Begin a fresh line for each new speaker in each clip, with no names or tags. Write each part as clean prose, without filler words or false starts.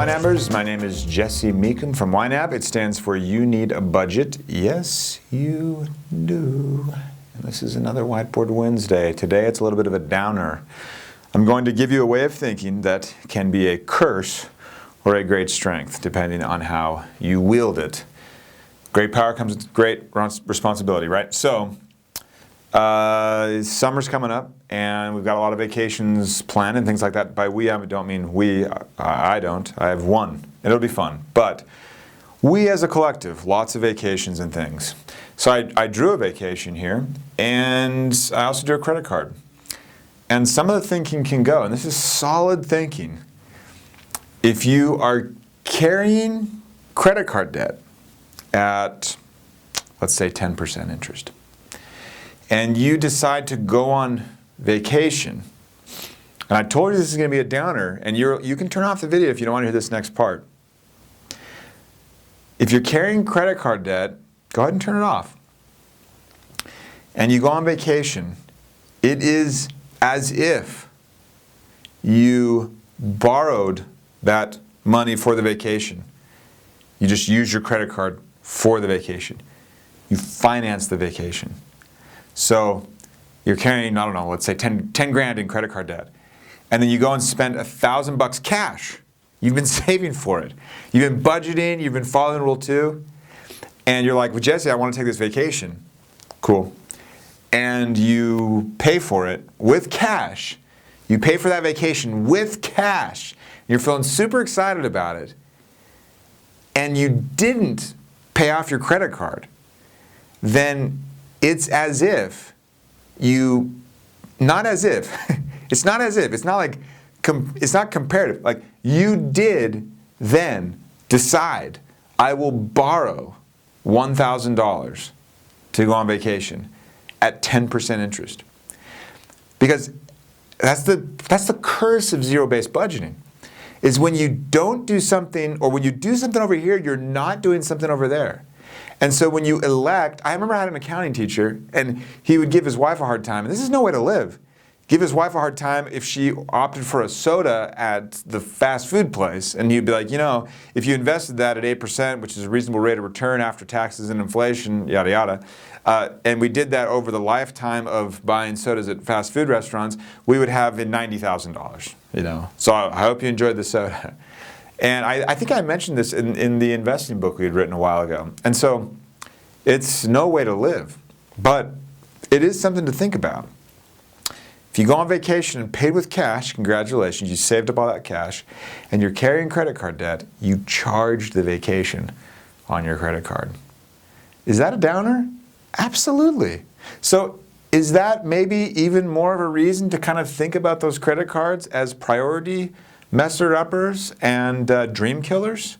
YNABers, my name is Jesse Meekum from YNAB. It stands for You Need a Budget. Yes, you do. And this is another Whiteboard Wednesday. Today it's a little bit of a downer. I'm going to give you a way of thinking that can be a curse or a great strength, depending on how you wield it. Great power comes with great responsibility, right? So, summer's coming up, and we've got a lot of vacations planned and things like that. By we, I don't mean we. I don't. I have one, and it'll be fun. But we as a collective, lots of vacations and things. So I drew a vacation here, and I also drew a credit card. And some of the thinking can go, and this is solid thinking. If you are carrying credit card debt at, let's say, 10% interest, and you decide to go on vacation, and I told you this is going to be a downer, and you can turn off the video if you don't want to hear this next part. If you're carrying credit card debt, go ahead and turn it off. And you go on vacation, it is as if you borrowed that money for the vacation. You just use your credit card for the vacation. You finance the vacation. So you're carrying, I don't know, let's say 10 grand in credit card debt. And then you go and spend $1,000 cash. You've been saving for it. You've been budgeting, you've been following Rule 2. And you're like, well, Jesse, I want to take this vacation. Cool. And you pay for it with cash. You pay for that vacation with cash. You're feeling super excited about it. And you didn't pay off your credit card. Then it's as if you, not as if, it's not as if, it's not like, it's not comparative. Like you did then decide, I will borrow $1,000 to go on vacation at 10% interest. Because that's the curse of zero-based budgeting, is when you don't do something, or when you do something over here, you're not doing something over there. And so when you elect, I remember I had an accounting teacher, and he would give his wife a hard time, and this is no way to live. Give his wife a hard time if she opted for a soda at the fast food place, and he'd be like, you know, if you invested that at 8%, which is a reasonable rate of return after taxes and inflation, yada yada, and we did that over the lifetime of buying sodas at fast food restaurants, we would have $90,000, you know. So I hope you enjoyed the soda. And I think I mentioned this in the investing book we had written a while ago. And so it's no way to live, but it is something to think about. If you go on vacation and paid with cash, congratulations, you saved up all that cash, and you're carrying credit card debt, you charged the vacation on your credit card. Is that a downer? Absolutely. So is that maybe even more of a reason to kind of think about those credit cards as priority messer-uppers and dream killers?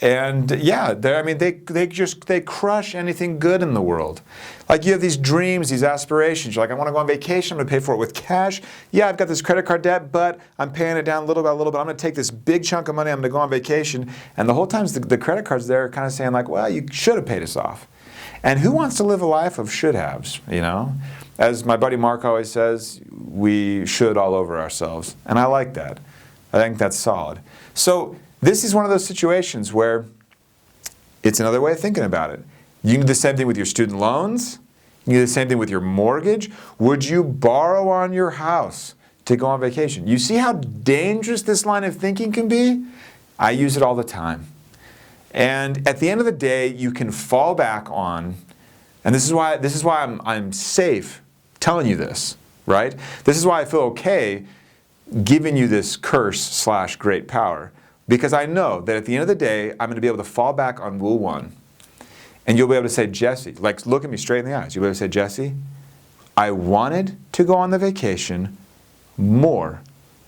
And yeah, they crush anything good in the world. Like you have these dreams, these aspirations. You're like, I want to go on vacation, I'm going to pay for it with cash. Yeah, I've got this credit card debt, but I'm paying it down little by little, but I'm going to take this big chunk of money, I'm going to go on vacation. And the whole time the credit card's there kind of saying like, well, you should have paid us off. And who wants to live a life of should-haves, you know? As my buddy Mark always says, we should all over ourselves. And I like that. I think that's solid. So this is one of those situations where it's another way of thinking about it. You can do the same thing with your student loans. You can do the same thing with your mortgage. Would you borrow on your house to go on vacation? You see how dangerous this line of thinking can be? I use it all the time. And at the end of the day, you can fall back on, and this is why I'm safe telling you this, right? This is why I feel okay giving you this curse / great power. Because I know that at the end of the day, I'm going to be able to fall back on Rule 1. And you'll be able to say, Jesse, like look at me straight in the eyes. You'll be able to say, Jesse, I wanted to go on the vacation more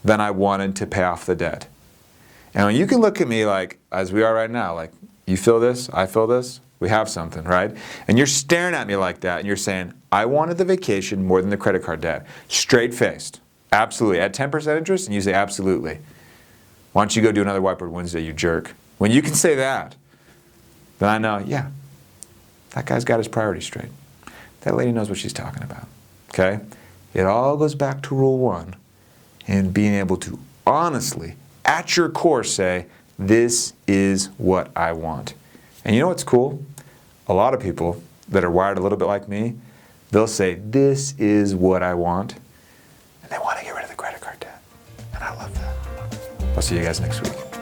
than I wanted to pay off the debt. And when you can look at me like, as we are right now, like, you feel this, I feel this, we have something, right? And you're staring at me like that, and you're saying, I wanted the vacation more than the credit card debt. Straight-faced. Absolutely. At 10% interest, and you say, absolutely. Why don't you go do another Whiteboard Wednesday, you jerk? When you can say that, then I know, yeah, that guy's got his priorities straight. That lady knows what she's talking about, okay? It all goes back to Rule 1 and being able to honestly, at your core, say, this is what I want. And you know what's cool? A lot of people that are wired a little bit like me, they'll say, this is what I want. And they want to get rid of the credit card debt. And I love that. I'll see you guys next week.